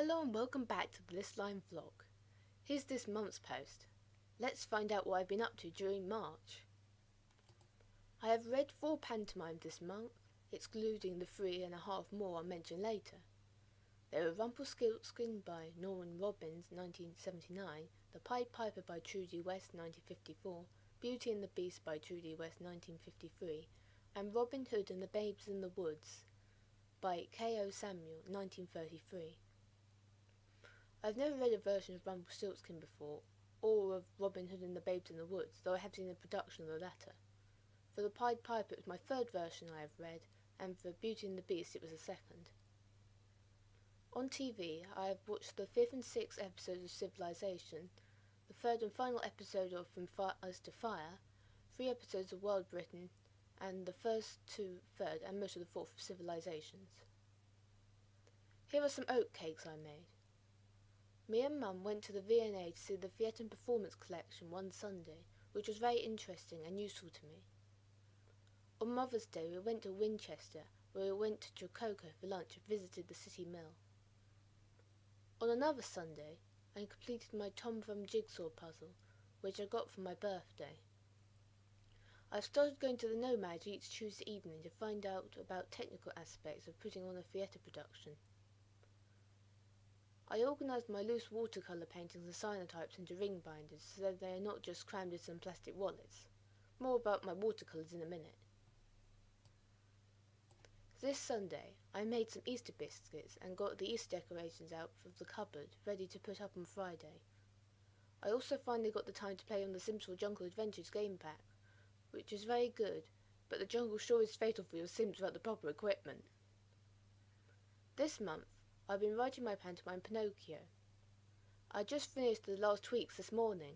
Hello and welcome back to the Liss vlog. Here's this month's post. Let's find out what I've been up to during March. I have read 4 pantomimes this month, excluding the 3.5 more I'll mention later. They were Rumpelstiltskin by Norman Robbins 1979, The Pied Piper by Trudy West 1954, Beauty and the Beast by Trudy West 1953, and Robin Hood and the Babes in the Woods by K.O. Samuel 1933. I've never read a version of Rumpelstiltskin before, or of Robin Hood and the Babes in the Woods, though I have seen a production of the latter. For The Pied Piper it was my 3rd version I have read, and for Beauty and the Beast it was the 2nd. On TV, I have watched the 5th and 6th episodes of Civilization, the 3rd and final episode of From Ice to Fire, 3 episodes of Wild Britain, and the first 2, 3rd, and most of the 4th of Civilizations. Here are some oatcakes I made. Me and Mum went to the V&A to see the Theatre and Performance Collection one Sunday, which was very interesting and useful to me. On Mother's Day we went to Winchester, where we went to Jococo for lunch and visited the City Mill. On another Sunday, I completed my Tom Thumb jigsaw puzzle, which I got for my birthday. I've started going to the Nomad each Tuesday evening to find out about technical aspects of putting on a theatre production. I organised my loose watercolour paintings and cyanotypes into ring binders so that they are not just crammed into some plastic wallets. More about my watercolours in a minute. This Sunday I made some Easter biscuits and got the Easter decorations out of the cupboard ready to put up on Friday. I also finally got the time to play on the Sims 4 Jungle Adventures game pack, which is very good, but the jungle sure is fatal for your Sims without the proper equipment. This month I've been writing my pantomime Pinocchio. I just finished the last tweaks this morning.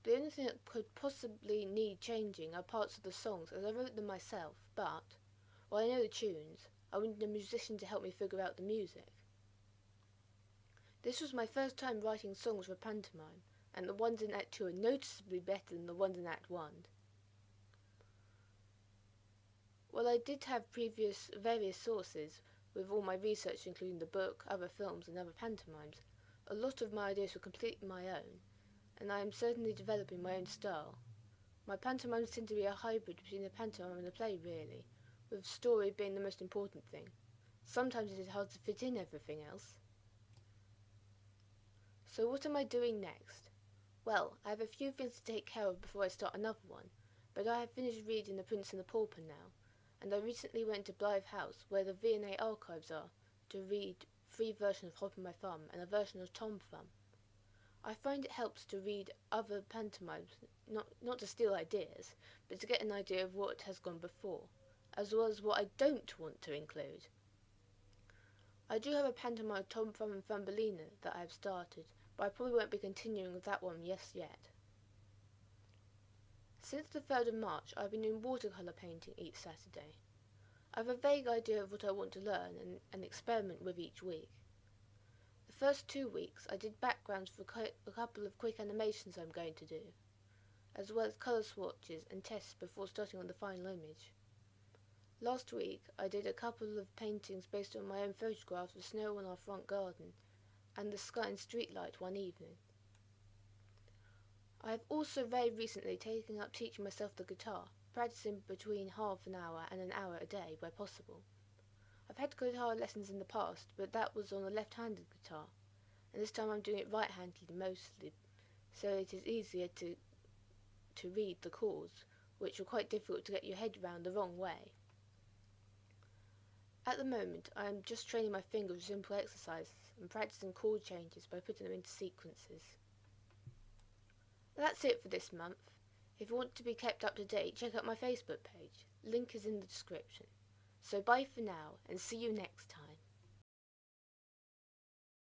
The only thing that could possibly need changing are parts of the songs, as I wrote them myself, but, while I know the tunes, I wanted a musician to help me figure out the music. This was my first time writing songs for pantomime, and the ones in Act 2 are noticeably better than the ones in Act 1. While I did have previous various sources, with all my research including the book, other films and other pantomimes, a lot of my ideas were completely my own, and I am certainly developing my own style. My pantomimes tend to be a hybrid between a pantomime and a play really, with story being the most important thing. Sometimes it is hard to fit in everything else. So what am I doing next? Well, I have a few things to take care of before I start another one, but I have finished reading The Prince and the Pauper now, and I recently went to Blythe House, where the V&A archives are, to read 3 versions of Hop on My Thumb and a version of Tom Thumb. I find it helps to read other pantomimes, not to steal ideas, but to get an idea of what has gone before, as well as what I don't want to include. I do have a pantomime of Tom Thumb and Thumbelina that I have started, but I probably won't be continuing with that one yet. Since the 3rd of March, I've been doing watercolour painting each Saturday. I have a vague idea of what I want to learn and experiment with each week. The first 2 weeks I did backgrounds for a couple of quick animations I'm going to do, as well as colour swatches and tests before starting on the final image. Last week I did a couple of paintings based on my own photographs of snow on our front garden and the sky and streetlight one evening. I have also very recently taken up teaching myself the guitar, practicing between half an hour and an hour a day where possible. I've had guitar lessons in the past, but that was on a left-handed guitar, and this time I'm doing it right-handed mostly, so it is easier to read the chords, which are quite difficult to get your head around the wrong way. At the moment I am just training my fingers with simple exercises and practicing chord changes by putting them into sequences. That's it for this month. If you want to be kept up to date, check out my Facebook page. Link is in the description. So bye for now, and see you next time.